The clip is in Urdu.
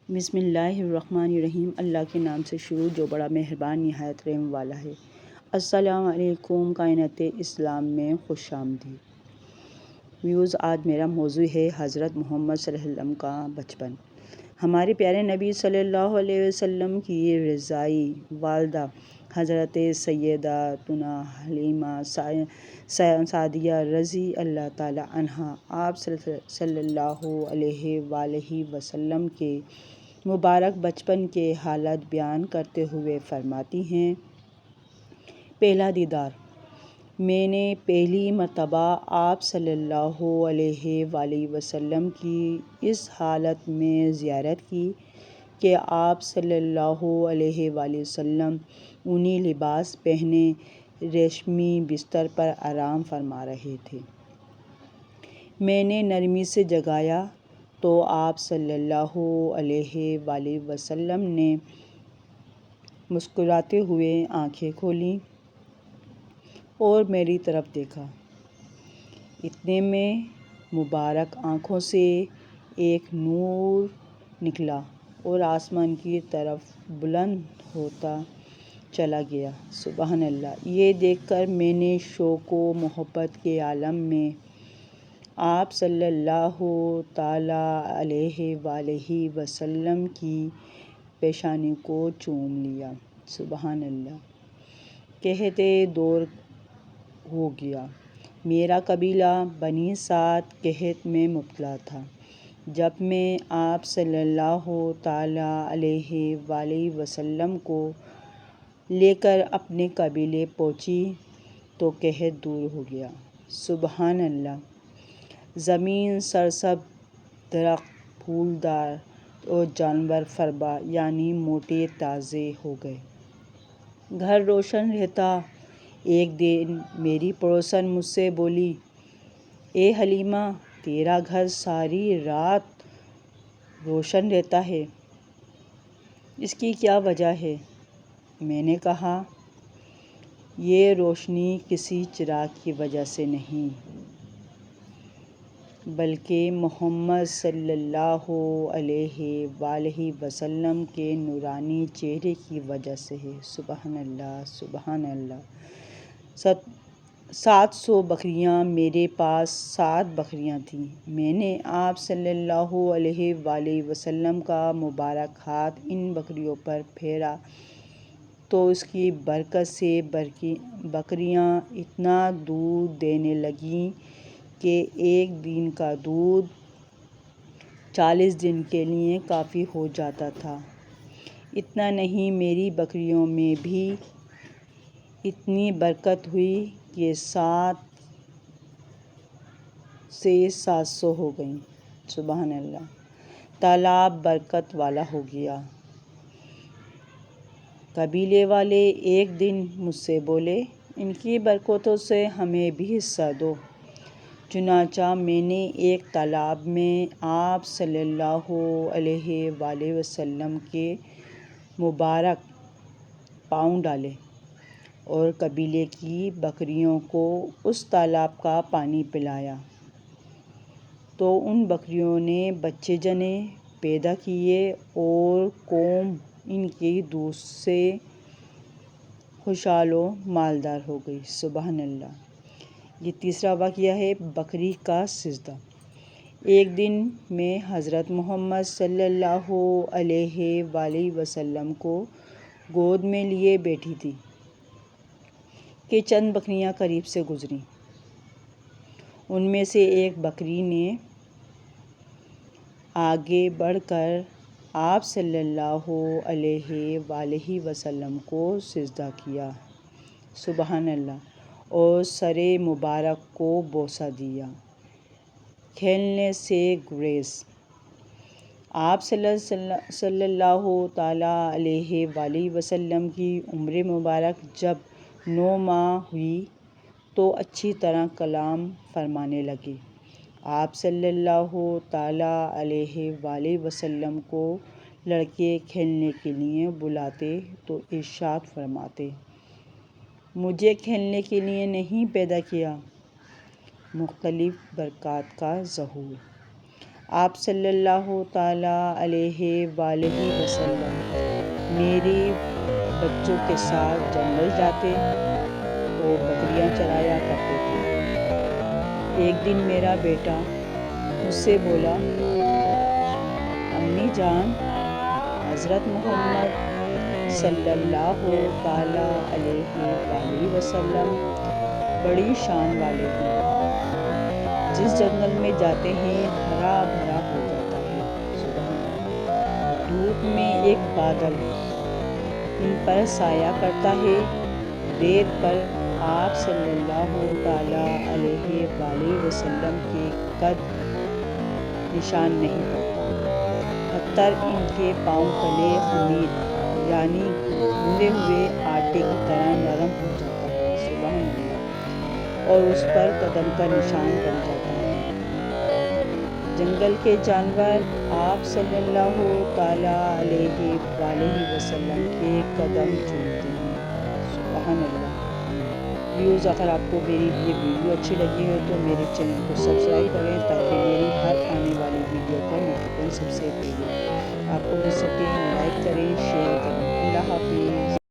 بسم اللہ الرحمن الرحیم۔ اللہ کے نام سے شروع جو بڑا مہربان نہایت رحم والا ہے۔ السلام علیکم، کائنات اسلام میں خوش آمدید۔ ویوز، آج میرا موضوع ہے حضرت محمد صلی اللہ علیہ وسلم کا بچپن۔ ہمارے پیارے نبی صلی اللہ علیہ وسلم کی رضائی والدہ حضرت سیدتنا حلیمہ سعدیہ رضی اللہ تعالی عنہا آپ صلی اللہ علیہ وآلہ وسلم کے مبارک بچپن کے حالات بیان کرتے ہوئے فرماتی ہیں: پہلا دیدار، میں نے پہلی مرتبہ آپ صلی اللہ علیہ وآلہ وسلم کی اس حالت میں زیارت کی کہ آپ صلی اللہ علیہ وآلہ وسلم اونی لباس پہنے ریشمی بستر پر آرام فرما رہے تھے۔ میں نے نرمی سے جگایا تو آپ صلی اللہ علیہ وآلہ وسلم نے مسکراتے ہوئے آنکھیں کھولیں اور میری طرف دیکھا۔ اتنے میں مبارک آنکھوں سے ایک نور نکلا اور آسمان کی طرف بلند ہوتا چلا گیا۔ سبحان اللہ! یہ دیکھ کر میں نے شوق و محبت کے عالم میں آپ صلی اللہ تعالی علیہ وآلہ وسلم کی پیشانی کو چوم لیا۔ سبحان اللہ! کہتے دور ہو گیا۔ میرا قبیلہ بنی سعد قحط میں مبتلا تھا۔ جب میں آپ صلی اللہ تعالی علیہ وآلہ وسلم کو لے کر اپنے قبیلے پہنچی تو قحط دور ہو گیا۔ سبحان اللہ! زمین سرسبز، درخت پھولدار اور جانور فربا یعنی موٹے تازے ہو گئے۔ گھر روشن رہتا۔ ایک دن میری پڑوسن مجھ سے بولی: اے حلیمہ، تیرا گھر ساری رات روشن رہتا ہے، اس کی کیا وجہ ہے؟ میں نے کہا: یہ روشنی کسی چراغ کی وجہ سے نہیں بلکہ محمد صلی اللہ علیہ وآلہ وسلم کے نورانی چہرے کی وجہ سے ہے۔ سبحان اللہ! سبحان اللہ! 700 بکریاں، میرے پاس 7 بکریاں تھیں۔ میں نے آپ صلی اللہ علیہ وآلہ وسلم کا مبارک ہاتھ ان بکریوں پر پھیرا تو اس کی برکت سے بکریاں اتنا دودھ دینے لگیں کہ ایک دن کا دودھ 40 دن کے لیے کافی ہو جاتا تھا۔ اتنا نہیں، میری بکریوں میں بھی اتنی برکت ہوئی کہ 7 سے 700 ہو گئیں۔ سبحان اللہ! تالاب برکت والا ہو گیا۔ قبیلے والے ایک دن مجھ سے بولے: ان کی برکتوں سے ہمیں بھی حصہ دو۔ چنانچہ میں نے ایک تالاب میں آپ صلی اللہ علیہ وآلہ وسلم کے مبارک پاؤں ڈالے اور قبیلے کی بکریوں کو اس تالاب کا پانی پلایا تو ان بکریوں نے بچے جنے، پیدا کیے اور قوم ان کے دودھ سے خوشحال و مالدار ہو گئی۔ سبحان اللہ! یہ تیسرا واقعہ ہے بکری کا سجدہ۔ ایک دن میں حضرت محمد صلی اللہ علیہ وآلہ وسلم کو گود میں لیے بیٹھی تھی کہ چند بکریاں قریب سے گزریں۔ ان میں سے ایک بکری نے آگے بڑھ کر آپ صلی اللہ علیہ وآلہ وسلم کو سجدہ کیا۔ سبحان اللہ! اور سر مبارک کو بوسہ دیا۔ کھیلنے سے گریز۔ آپ صلی اللہ تعالی علیہ وآلہ وسلم کی عمر مبارک جب 9 ماہ ہوئی تو اچھی طرح کلام فرمانے لگے۔ آپ صلی اللہ تعالی علیہ وآلہ وسلم کو لڑکے کھیلنے کے لیے بلاتے تو ارشاد فرماتے: مجھے کھیلنے کے لیے نہیں پیدا کیا، مختلف برکات کا ظہور۔ آپ صلی اللہ تعالیٰ علیہ وآلہ وسلم میرے بچوں کے ساتھ جنگل جاتے اور بکریاں چرایا کرتے تھے۔ ایک دن میرا بیٹا مجھ سے بولا، امی جان، حضرت محمد صلی اللہ تعالیٰ علیہ وآلہ وسلم بڑی شان والے ہیں، جس جنگل میں جاتے ہیں ہرا بھرا ہو جاتا ہے۔ سبحان اللہ۔ دھوپ میں ایک بادل ان پر سایہ کرتا ہے، ریت پر آپ صلی اللہ تعالیٰ علیہ وآلہ وسلم کے قد نشان نہیں پڑتا، پتھر ان کے پاؤں تلے خمیر یعنی گوندے ہوئے آٹے کی طرح نرم ہو جاتا ہے۔ سبحان اللہ۔ اور اس پر قدم کا نشان بن جاتا ہے۔ جنگل کے جانور آپ صلی اللہ تعالیٰ علیہ وآلہ وسلم کے قدم چومتے ہیں۔ سبحان اللہ۔ ویوز، اگر آپ کو میری یہ ویڈیو اچھی لگی ہے تو میرے چینل کو سبسکرائب کریں تاکہ میری ہر آنے والی ویڈیو کا نوٹیفیکیشن سب سے پہلے آپ کو مل سکے۔ لائک کریں، شیئر کریں۔ اللہ حافظ۔